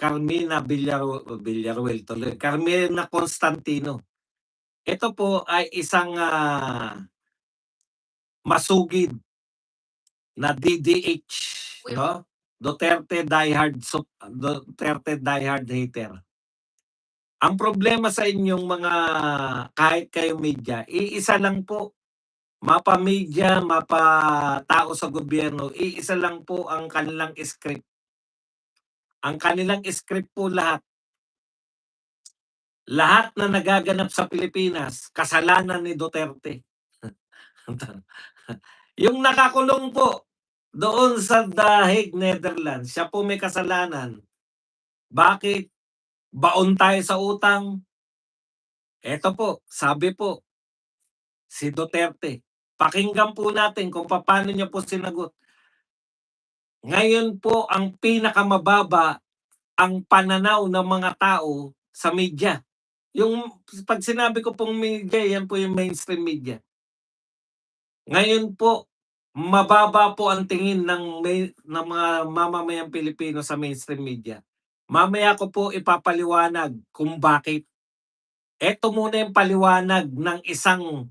Carmina Villaruel tuloy, Carmina Constantino. Ito po ay isang, masugid na DDH, 'no, Duterte diehard hater. Ang problema sa inyong mga kahit kayong media, iisa lang po, mapa-media, mapa-tao sa gobyerno, iisa lang po ang kanilang script. Ang kanilang script po lahat na nagaganap sa Pilipinas, kasalanan ni Duterte. Yung nakakulong po doon sa The Hague, Netherlands, siya po may kasalanan. Bakit? Baon tayo sa utang. Eto po, sabi po, si Duterte. Pakinggan po natin kung paano niya po sinagot. Ngayon po ang pinakamababa ang pananaw ng mga tao sa media. Yung 'pag sinabi ko pong media, yan po yung mainstream media. Ngayon po, mababa po ang tingin ng mga mamamayang Pilipino sa mainstream media. Mamaya ko po ipapaliwanag kung bakit. Eto muna yung paliwanag ng isang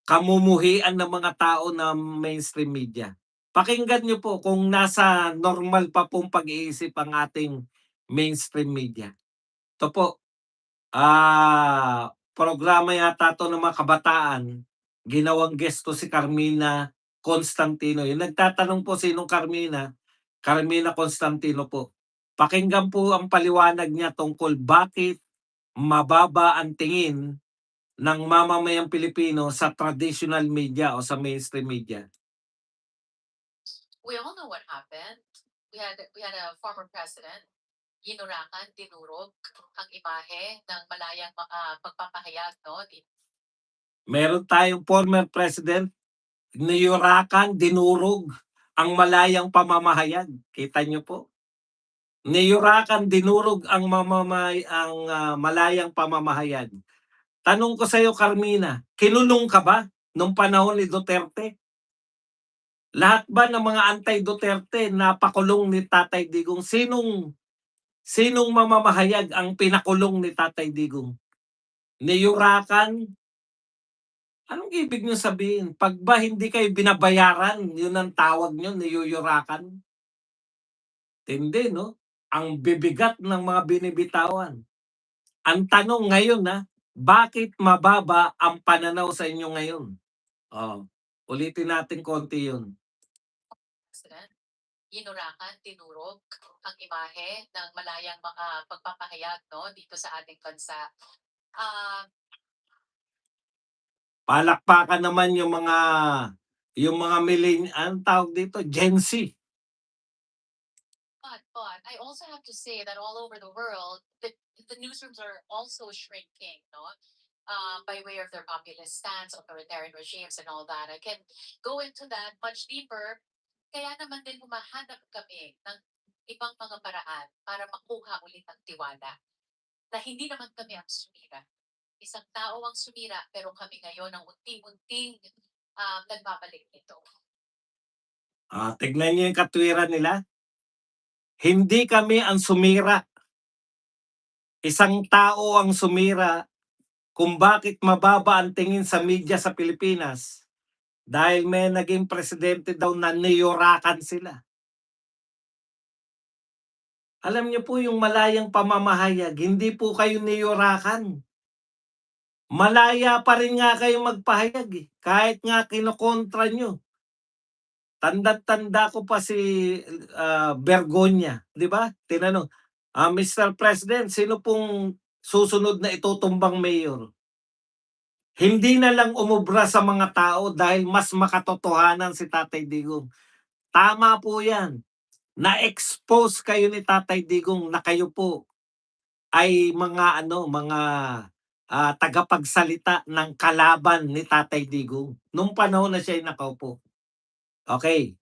kamumuhian ng mga tao ng mainstream media. Pakinggan niyo po kung nasa normal pa pong pag-iisip ang ating mainstream media. Ito po, programa yata 'to ng mga kabataan, ginawang guest si Carmina Constantino. Yung nagtatanong po sinong Carmina, Carmina Constantino po. Pakinggan po ang paliwanag niya tungkol bakit mababa ang tingin ng mamamayang Pilipino sa traditional media o sa mainstream media. We all know what happened. We had a former president, ginurakan, dinurog ang imahe ng malayang pagpapahayag, no? Meron tayong former president, niyurakan, dinurog ang malayang pamamahayag. Kita niyo po? Niyurakan, dinurog ang malayang pamamahayag. Tanong ko sa iyo, Carmina, kinulong ka ba nung panahon ni Duterte? Lahat ba ng mga anti-Duterte napakulong ni Tatay Digong? Sinong mamamahayag ang pinakulong ni Tatay Digong? Niyurakan? Anong ibig niyo sabihin? Pag ba hindi kayo binabayaran, yun ang tawag niyo, niyuyurakan? Hindi, no? Ang bibigat ng mga binibitawan. Ang tanong ngayon, bakit mababa ang pananaw sa inyo ngayon? Oh, ulitin natin konti yun. President, ginurakan, dinurog ang imahe ng malayang pagpapahayag, no, dito sa ating bansa. Palakpakan naman yung mga anong tawag dito, Gen Z. But I also have to say that all over the world, the newsrooms are also shrinking, no? By way of their populist stance, authoritarian regimes, and all that. I can go into that much deeper. Kaya naman din humahanap kami ng ibang mga paraan para makuha ulit ang tiwala na hindi naman kami ang sumira. Isang tao ang sumira, pero kami ngayon ang unti-unting nagbabalik nito. Tignan niyo yung katwiran nila. Hindi kami ang sumira. Isang tao ang sumira kung bakit mababa ang tingin sa media sa Pilipinas dahil may naging presidente daw na niyurakan sila. Alam niyo po yung malayang pamamahayag, hindi po kayo niyurakan. Malaya pa rin nga kayo magpahayag kahit nga kinokontra nyo. Tanda-tanda ko pa si Bergonya, di ba? Tinanong, Mr. President, sino pong susunod na itutumbang mayor? Hindi na lang umubra sa mga tao dahil mas makatotohanan si Tatay Digong. Tama po yan. Na-expose kayo ni Tatay Digong na kayo po ay mga tagapagsalita ng kalaban ni Tatay Digong nung panahon na siya ay nakaupo. Okay.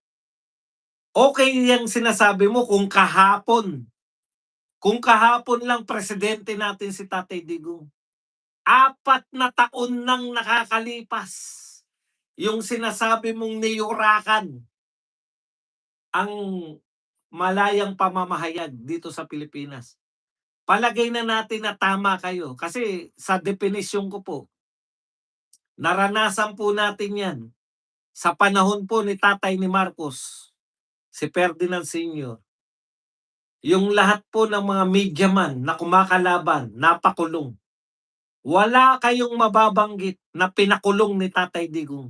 Okay yang sinasabi mo kung kahapon. Kung kahapon lang presidente natin si Tatay Digong. 4 na taon nang nakakalipas. Yung sinasabi mong niyurakan ang malayang pamamahayag dito sa Pilipinas. Palagay na natin na tama kayo kasi sa definisyon ko po, naranasan po natin 'yan sa panahon po ni tatay ni Marcos, si Ferdinand Sr. Yung lahat po ng mga media man na kumakalaban, napakulong. Wala kayong mababanggit na pinakulong ni Tatay Digong.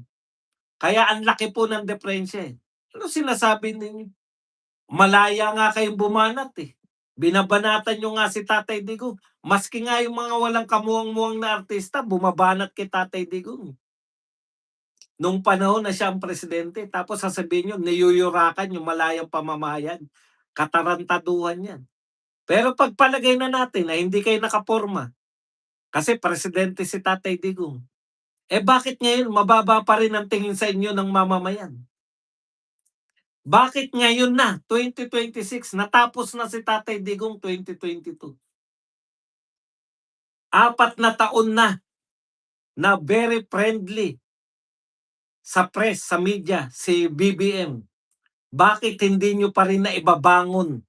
Kaya ang laki po ng diferensya, eh. Ano sinasabi ninyo? Malaya nga kayong bumanat, eh. Binabanatan niyo nga si Tatay Digong. Maski nga yung mga walang kamuwang-muwang na artista, bumabanat kay Tatay Digong. Nung panahon na siya ang presidente, tapos sasabihin niyo, niyuyurakan yung malayang pamamahayag. Katarantaduhan yan. Pero pagpalagay na natin na hindi kayo nakaporma, kasi presidente si Tatay Digong, bakit ngayon mababa pa rin ang tingin sa inyo ng mamamayan? Bakit ngayon na, 2026, natapos na si Tatay Digong 2022? 4 na taon na very friendly sa press, sa media, si BBM. Bakit hindi nyo pa rin naibabangon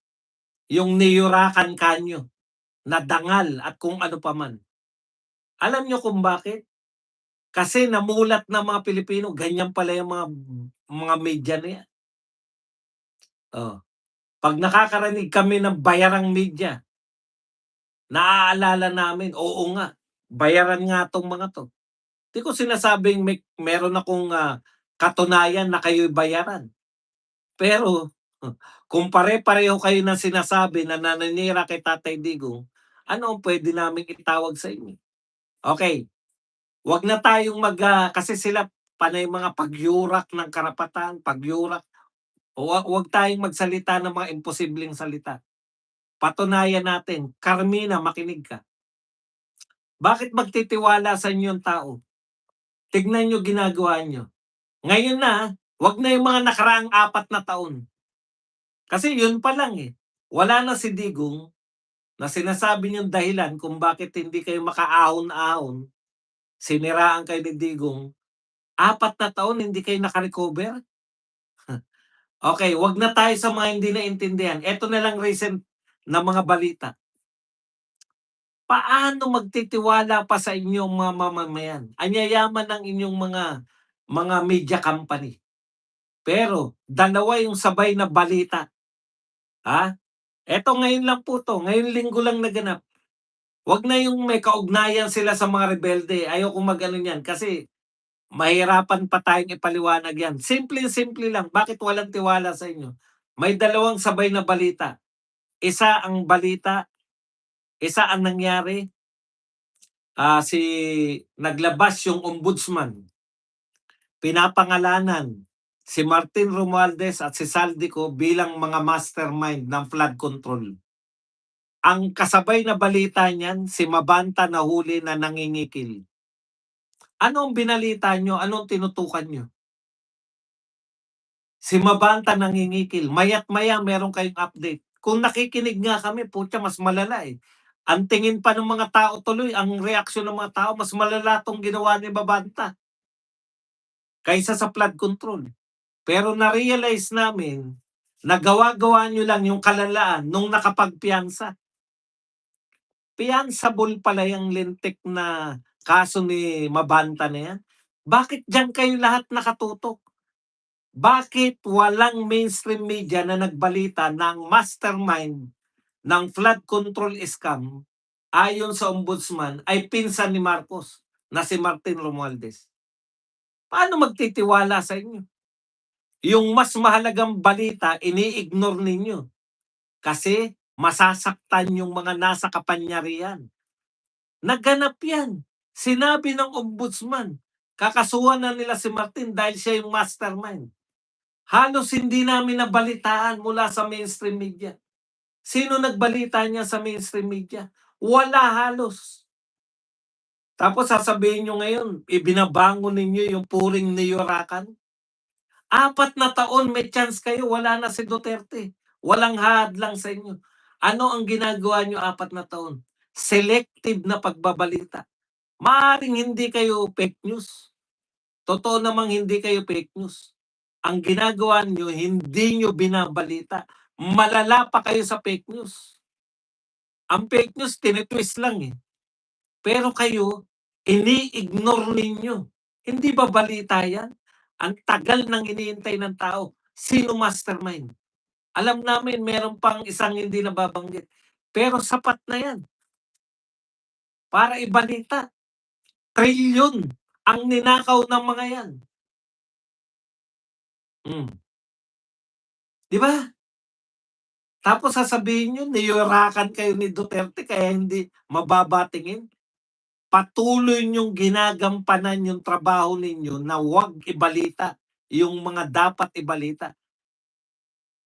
yung niyurakan kanyo na dangal at kung ano pa man? Alam nyo kung bakit? Kasi namulat na mga Pilipino, ganyan pala yung mga media na yan. Oh. Pag nakakarinig kami ng bayarang media, naaalala namin, oo nga, bayaran nga tong mga to. Di ko sinasabing meron akong katunayan na kayo'y bayaran. Pero kung pare-pareho kayo ng sinasabi na naninira kay Tatay Digong, ano ang pwede naming itawag sa inyo? Okay, wag na tayong kasi sila panay mga pagyurak ng karapatan, pagyurak. Wag tayong magsalita ng mga imposibleng salita. Patunayan natin, Carmina, makinig ka. Bakit magtitiwala sa inyo yung tao? Tignan nyo ginagawa nyo. Ngayon na, wag na yung mga nakaraang 4 na taon. Kasi yun pa lang eh. Wala na si Digong na sinasabi niyong dahilan kung bakit hindi kayo makaahon-ahon, siniraan kayo ni Digong, 4 na taon hindi kayo nakarecover? Okay, wag na tayo sa mga hindi naintindihan. Ito na lang recent na mga balita. Paano magtitiwala pa sa inyong mga mamamayan? Anyayaman ng inyong mga media company. Pero dalawa yung sabay na balita. Ha? Eto ngayon lang po 'to, ngayong linggo lang naganap. Wag na yung may kaugnayan sila sa mga rebelde, ayokong mag-ano niyan kasi mahirapan pa tayong ipaliwanag yan. Simpleng-simple lang, bakit walang tiwala sa inyo? May dalawang sabay na balita. Isa ang balita, isa ang nangyari, si naglabas yung ombudsman, pinapangalanan si Martin Romualdez at si Saldico bilang mga mastermind ng flood control. Ang kasabay na balita niyan, si Mabanta nahuli na nangingikil. Ano ang binalita nyo? Anong tinutukan nyo? Si Mabanta nangingikil. Maya't maya meron kayong update. Kung nakikinig nga kami, putya, mas malala eh. Ang tingin pa ng mga tao tuloy, ang reaksyon ng mga tao, mas malala tong ginawa ni Mabanta kaysa sa flood control. Pero na-realize namin na gawa-gawa nyo lang yung kalalaan nung nakapagpiyansa. Piyansable pala yung lintik na kaso ni Mabanta na yan. Bakit dyan kayo lahat nakatutok? Bakit walang mainstream media na nagbalita ng mastermind ng flood control scam ayon sa ombudsman ay pinsan ni Marcos na si Martin Romualdez? Paano magtitiwala sa inyo? Yung mas mahalagang balita, ini-ignore ninyo kasi masasaktan yung mga nasa kapangyarihan. Naganap yan. Sinabi ng ombudsman, kakasuhan na nila si Martin dahil siya yung mastermind. Halos hindi namin nabalitaan mula sa mainstream media. Sino nagbalita niya sa mainstream media? Wala halos. Tapos sasabihin nyo ngayon, ibinabangon ninyo yung puring niyurakan. 4 na taon, may chance kayo, wala na si Duterte. Walang hadlang sa inyo. Ano ang ginagawa nyo 4 na taon? Selective na pagbabalita. Maaring hindi kayo fake news. Totoo namang hindi kayo fake news. Ang ginagawa nyo, hindi nyo binabalita. malala pa kayo sa fake news. Ang fake news tinitwist lang, eh. Pero kayo, ini-ignore ninyo. Hindi ba balita yan? Ang tagal nang hinihintay ng tao. Sino mastermind? Alam namin meron pang isang hindi nababanggit. Pero sapat na yan para ibalita. Trilyon ang ninakaw ng mga yan. Hmm. Di ba? Tapos sasabihin nyo, niyurakan kayo ni Duterte kaya hindi mababa tingin. Patuloy niyong ginagampanan yung trabaho ninyo na huwag ibalita yung mga dapat ibalita.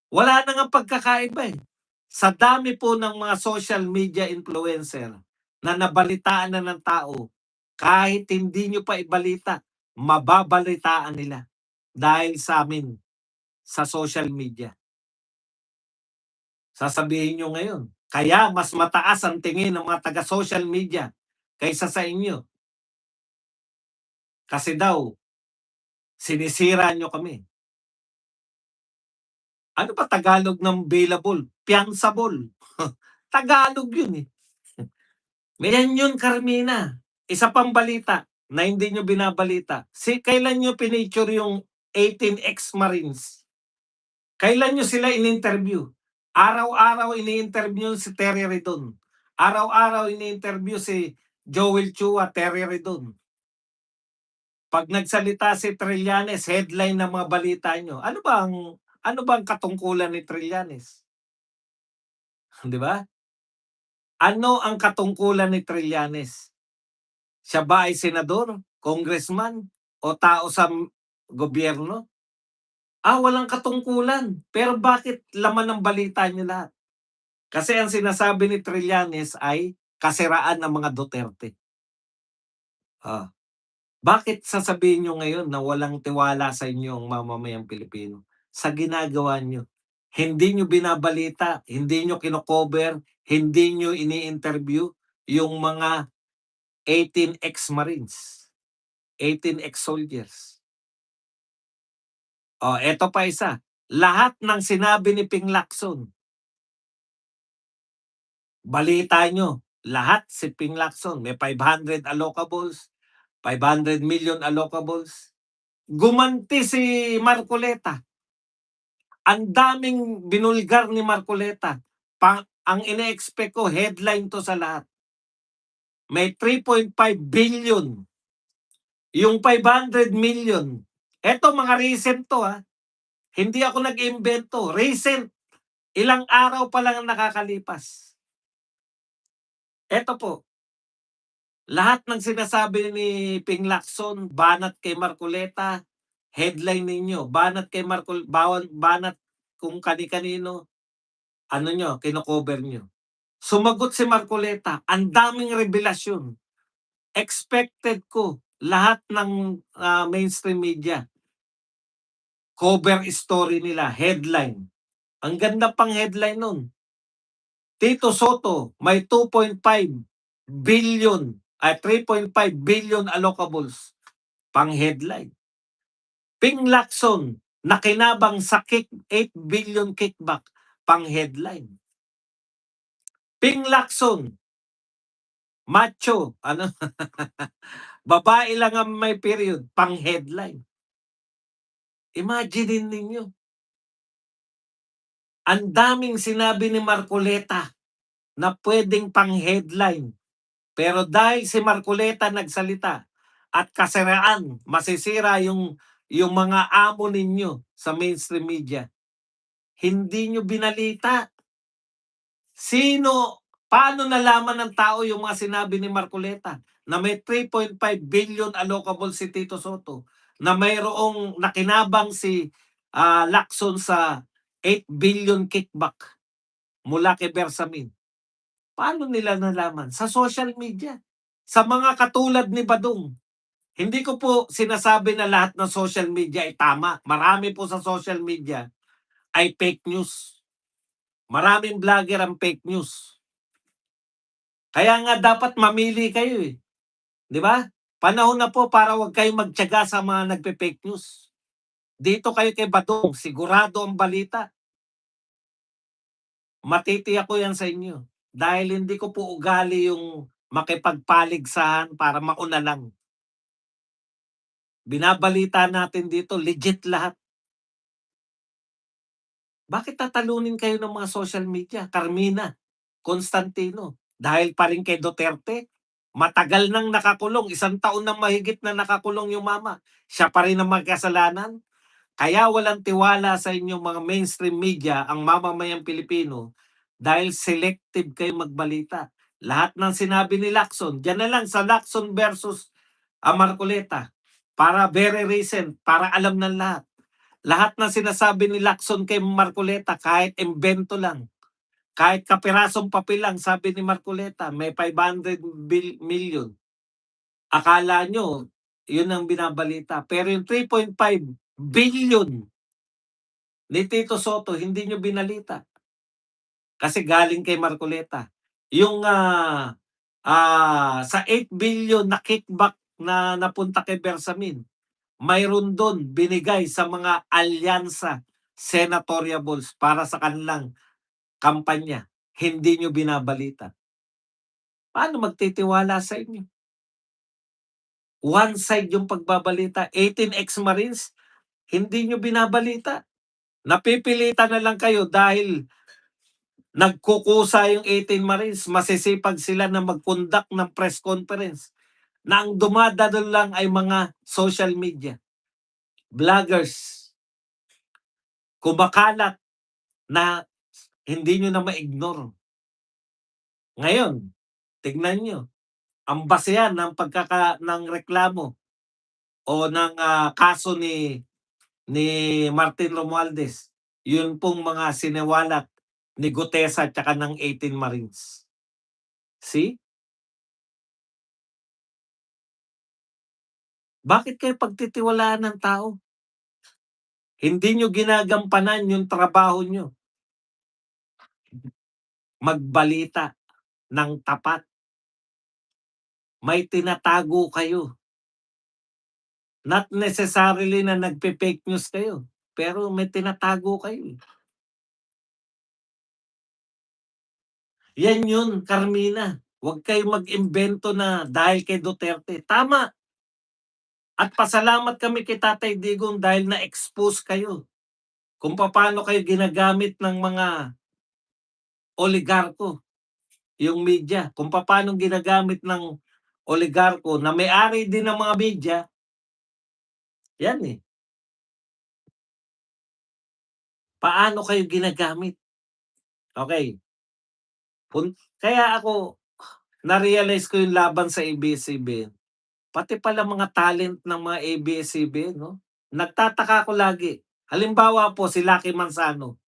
Wala na nga pagkakaiba, eh. Sa dami po ng mga social media influencer na nabalitaan na ng tao, kahit hindi nyo pa ibalita, mababalitaan nila dahil sa amin sa social media. Sasabihin nyo ngayon, kaya mas mataas ang tingin ng mga taga-social media kaysa sa inyo. Kasi daw, sinisira nyo kami. Ano ba Tagalog ng available? Fianceable. Tagalog yun, eh. Yan yun, Carmina. Isa pang balita na hindi nyo binabalita. Kailan nyo pinicture yung 18 ex-Marines? Kailan nyo sila in-interview? Araw-araw ini-interview si Terry Redon. Araw-araw ini-interview si Joel Chua, Terry Redon. Pag nagsalita si Trillanes, headline ng mga balita nyo. Ano ba ang katungkulan ni Trillanes? Di ba? Ano ang katungkulan ni Trillanes? Siya ba ay senador, congressman, o tao sa gobyerno? Walang katungkulan. Pero bakit laman ng balita niyo lahat? Kasi ang sinasabi ni Trillanes ay kasiraan ng mga Duterte. Bakit sasabihin nyo ngayon na walang tiwala sa inyo ang mamamayang Pilipino? Sa ginagawa nyo. Hindi nyo binabalita, hindi nyo kino-cover, hindi nyo ini-interview yung mga 18 ex-Marines, 18 ex-soldiers. Eto pa isa. Lahat ng sinabi ni Ping Lacson, balita nyo, lahat si Ping Lacson, may 500 allocables, 500 million allocables. Gumanti si Marcoleta. Ang daming binulgar ni Marcoleta. Ang ine-expect ko, headline to sa lahat. May 3.5 billion. Yung 500 million. Eto mga recent to, ha. Hindi ako nag-invento. Recent. Ilang araw pa lang ang nakakalipas. Eto po. Lahat ng sinasabi ni Ping Lacson, banat kay Marcoleta, headline ninyo, banat kay banat kung kani-kanino, kino-cover nyo. Sumagot si Marcoleta, ang daming revelasyon. Expected ko, lahat ng mainstream media, cover story nila, headline. Ang ganda pang headline nun. Tito Soto, may 2.5 billion, 3.5 billion allocables. Pang headline. Ping Lacson, nakinabang sa 8 billion kickback. Pang headline. Ping Lacson, macho, babae lang ang may period, pang headline. Imagine ninyo. Ang daming sinabi ni Marcoleta na pwedeng pang headline. Pero dahil si Marcoleta nagsalita at kasiraan, masisira yung mga amo ninyo sa mainstream media, hindi nyo binalita. Paano nalaman ng tao yung mga sinabi ni Marcoleta na may 3.5 billion allocable si Tito Soto, na mayroong nakinabang si Lacson sa 8 billion kickback mula kay Bersamin? Paano nila nalaman? Sa social media. Sa mga katulad ni Badong. Hindi ko po sinasabi na lahat ng social media ay tama. Marami po sa social media ay fake news. Maraming vlogger ang fake news. Kaya nga dapat mamili kayo, eh. Di ba? Panahon na po para wag kayong magtiyaga sa mga nagpe-fake news. Dito kayo kay Badong, sigurado ang balita. matitiyak ko yan sa inyo. Dahil hindi ko po ugali yung makipagpaligsahan para mauna lang. Binabalita natin dito, legit lahat. Bakit tatalunin kayo ng mga social media? Carmina, Constantino, dahil pa rin kay Duterte? Matagal nang nakakulong, 1 taon nang mahigit na nakakulong yung mama. Siya pa rin ang may kasalanan? Kaya walang tiwala sa inyong mga mainstream media ang mamamayang Pilipino dahil selective kayo magbalita. Lahat ng sinabi ni Lacson, diyan na lang sa Lacson versus Marcoleta, para very recent, para alam ng lahat. Lahat ng sinasabi ni Lacson kay Marcoleta, kahit imbento lang, kahit kapirasong papel lang, sabi ni Marcoleta, may 500 million. Akala nyo, yun ang binabalita. Pero yung 3.5 billion ni Tito Soto, hindi nyo binalita. Kasi galing kay Marcoleta. Yung sa 8 billion na kickback na napunta kay Bersamin, mayroon doon binigay sa mga alyansa senatoriables para sa kanilang kampanya. Hindi nyo binabalita. Paano magtitiwala sa inyo? One side yung pagbabalita. 18 ex-Marines, hindi nyo binabalita. Napipilitan na lang kayo dahil nagkukusa yung 18 Marines, masisipag sila na mag-conduct ng press conference na ang dumadalo lang ay mga social media, vloggers, kumakalat na hindi nyo na ma-ignore. Ngayon, tignan nyo, ang basehan ng reklamo o ng kaso ni Martin Romualdez, yun pong mga siniwalat ni Gutesa at saka ng 18 Marines. See? Bakit kayo pagtitiwalaan ng tao? Hindi nyo ginagampanan yung trabaho nyo. Magbalita ng tapat. May tinatago kayo. Not necessarily na nagpe-fake news kayo, pero may tinatago kayo. Yan yun, Carmina. Huwag kayo mag-imbento na dahil kay Duterte. Tama. At pasalamat kami kay Tatay Digong dahil na-expose kayo kung paano kayo ginagamit ng mga oligarko, yung media. Kung paano ginagamit ng oligarko na may-ari din ng mga media. Yan eh. Paano kayo ginagamit? Okay. Kaya ako, na-realize ko yung laban sa ABS-CBN. Pati pala mga talent ng mga ABS-CBN, no? Nagtataka ko lagi. Halimbawa po, si Lucky Manzano.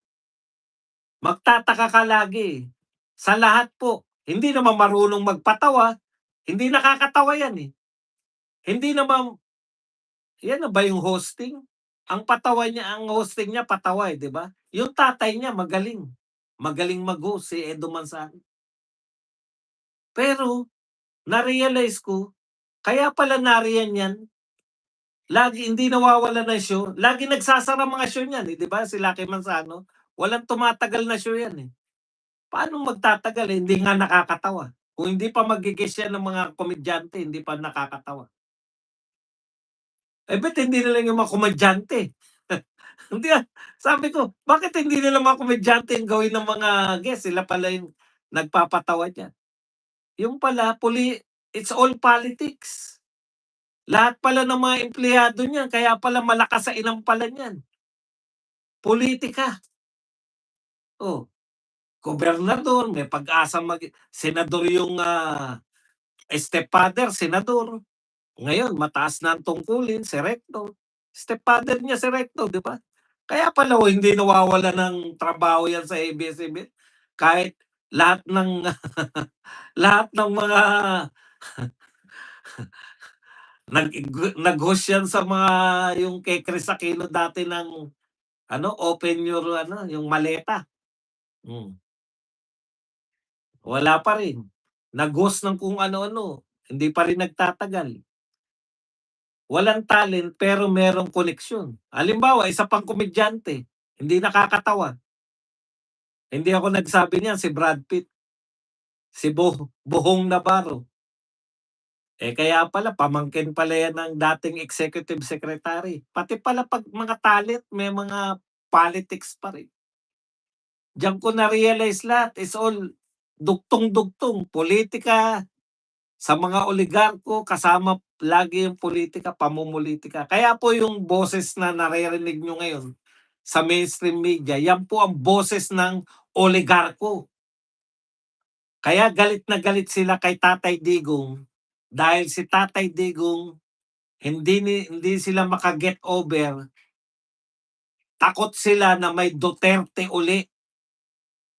Magtataka ka lagi. Sa lahat po, hindi naman marunong magpatawa. Hindi nakakatawa yan eh. Hindi naman, yan na ba yung hosting? Ang patawa niya, ang hosting niya patawa eh, di ba? Yung tatay niya magaling. Magaling mag-host si Edo Manzano. Pero, na-realize ko, kaya pala nariyan yan, lagi hindi nawawala ng show, lagi nagsasara mga show niyan, eh, 'di ba? Si Lucky Manzano, walang tumatagal na show yan eh. Paano magtatagal eh, hindi nga nakakatawa. Kung hindi pa magge-guest yan ng mga komedyante, hindi pa nakakatawa. Eh, ba't hindi na lang yung mga komedyante? Hindi sabi ko, bakit hindi nila mga komedyante yung gawin ng mga guest, sila pala yung nagpapatawa diyan. Yung pala it's all politics. Lahat pala ng mga empleyado niyan kaya pala malakas sa inampalan niyan. Politika. Oh, gobernador, may pag-asa senador yung stepfather, senador. Ngayon, mataas na ang tungkulin, si Recto. Stepfather niya si Recto, di ba? Kaya pala hindi nawawala ng trabaho yan sa ABS-CBN. Kahit lahat ng lahat ng mga nag-host yan sa mga yung kay Chris Aquino dati ng open your yung maleta. Hmm. Wala pa rin. Nag-host ng kung ano-ano, hindi pa rin nagtatagal. Walang talent pero merong koneksyon. Halimbawa, isa pang komedyante, hindi nakakatawa. Hindi ako nagsabi niyan, si Brad Pitt, si Buhong Navarro. Kaya pala pamangkin pala yan ng dating executive secretary. Pati pala 'pag mga talent may mga politics pa rin. Diyan ko na-realize lahat is all dugtong-dugtong, politika, sa mga oligarko kasama lagi yung politika, pamumulitika. Kaya po yung boses na naririnig niyo ngayon sa mainstream media, yan po ang boses ng oligarko. Kaya galit na galit sila kay Tatay Digong dahil si Tatay Digong hindi sila maka-get over, takot sila na may Duterte uli.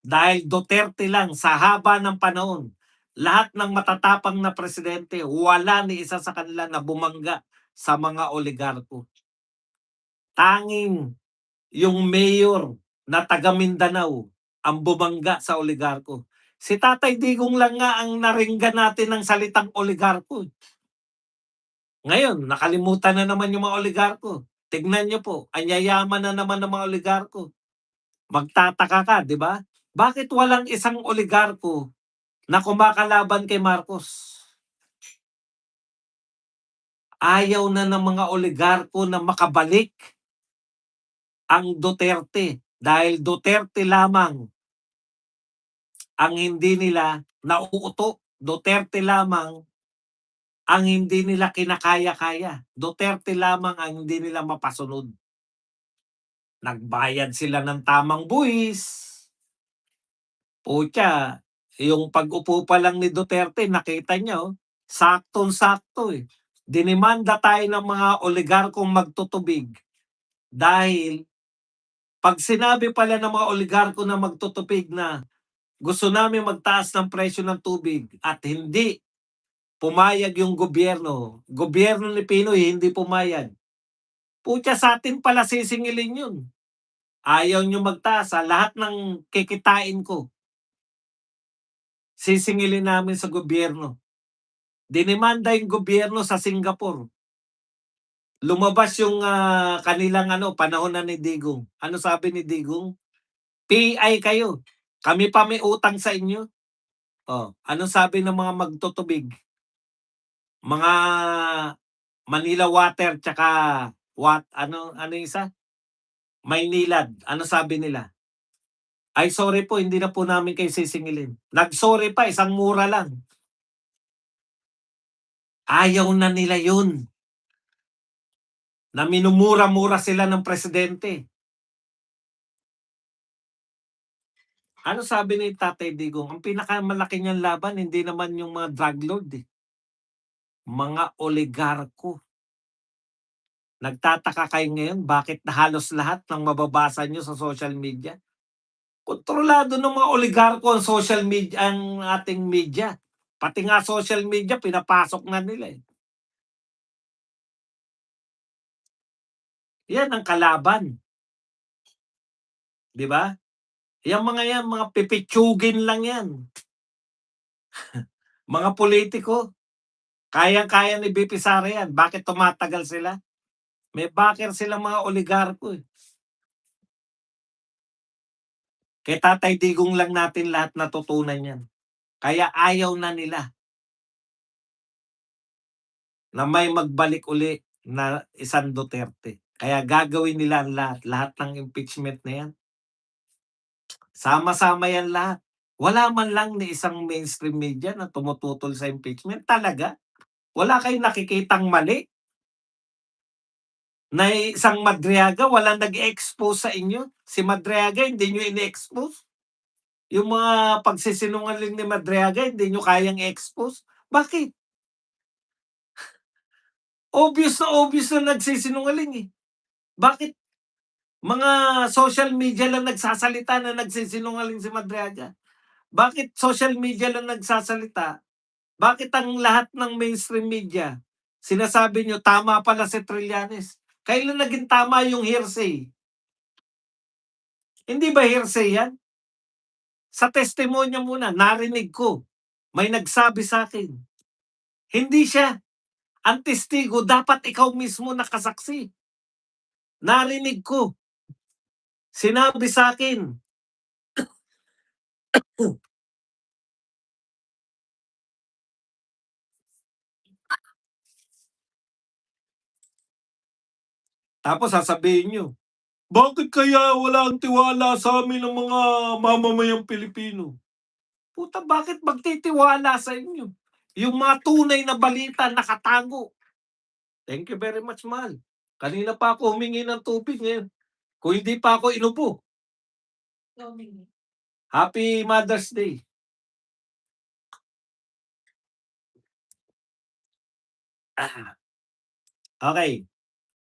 Dahil Duterte lang sa haba ng panahon, lahat ng matatapang na presidente, wala ni isa sa kanila na bumangga sa mga oligarko. Tanging yung mayor na taga Mindanao ang bumangga sa oligarko. Si Tatay Digong lang nga ang naringgan natin ng salitang oligarko. Ngayon, nakalimutan na naman yung mga oligarko. Tignan niyo po, ang yayaman na naman ng mga oligarko. Magtataka ka, di ba? Bakit walang isang oligarko na kumakalaban kay Marcos? Ayaw na ng mga oligarko na makabalik ang Duterte dahil Duterte lamang ang hindi nila nauuto. Duterte lamang ang hindi nila kinakaya-kaya. Duterte lamang ang hindi nila mapasunod. Nagbayad sila ng tamang buwis. Putya, yung pag-upo pa lang ni Duterte, nakita niyo, saktong-sakto eh. Dinimanda tayo ng mga oligarkong magtutubig dahil pag sinabi pala ng mga oligarko na magtutubig na gusto namin magtaas ng presyo ng tubig at hindi pumayag yung gobyerno ni Pinoy hindi pumayag. Putya sa atin pala sisingilin yun. Ayaw nyo magtaas lahat ng kikitain ko. Sisingilin namin sa gobyerno. Dinimanda yung gobyerno sa Singapore. Lumabas yung kanilang panahon na ni Digong. Ano sabi ni Digong? PI kayo. Kami pa may utang sa inyo. Oh, ano sabi ng mga magtutubig? Mga Manila Water tsaka ano isa? Maynilad. Ano sabi nila? Ay sorry po, hindi na po namin kayo sisingilin. Nag-sorry pa, isang mura lang. Ayaw na nila yun. Na minumura-mura sila ng presidente. Ano sabi ni Tatay Digong? Ang pinakamalaki niyang laban, hindi naman yung mga drug lord eh. Mga oligarko. Nagtataka kayo ngayon bakit halos lahat ng mababasa nyo sa social media? Kontrolado ng mga oligarko ang social media, ang ating media. Pati nga social media, pinapasok na nila eh. Yan ang kalaban. Di ba? Yan, mga pipitsugin lang yan. Mga politiko, kayang-kaya ni BP Sara yan. Bakit tumatagal sila? May backer silang mga oligarko eh. Kay Tatay Digong lang natin lahat natutunan yan. Kaya ayaw na nila na may magbalik uli na isang Duterte. Kaya gagawin nila lahat ng impeachment na yan. Sama-sama yan lahat. Wala man lang ni isang mainstream media na tumututol sa impeachment. Talaga? Wala kayong nakikitang mali? Na isang Madriaga, walang nag-expose sa inyo? Si Madriaga, hindi nyo ini-expose? Yung mga pagsisinungaling ni Madriaga, hindi nyo kayang expose? Bakit? Obvious na nagsisinungaling eh. Bakit mga social media lang nagsasalita na nagsisinungaling si Madriaga? Bakit social media lang nagsasalita? Bakit ang lahat ng mainstream media sinasabi nyo tama pala si Trillanes? Kailan naging tama yung hearsay? Hindi ba hearsay yan? Sa testimonya muna, narinig ko. May nagsabi sa akin. Hindi siya. Ang testigo, dapat ikaw mismo nakasaksi. Narinig ko. Sinabi sa akin Tapos sasabihin niyo, "Bakit kaya wala ang tiwala sa'min ng mga mamamayang Pilipino?" Puta, bakit magtitiwala sa inyo? Yung mga tunay na balita nakatago. Thank you very much, mahal. Kanina pa ako humingi ng tubig ngayon. Kung hindi pa ako inubo. Happy Mother's Day. Ah, okey.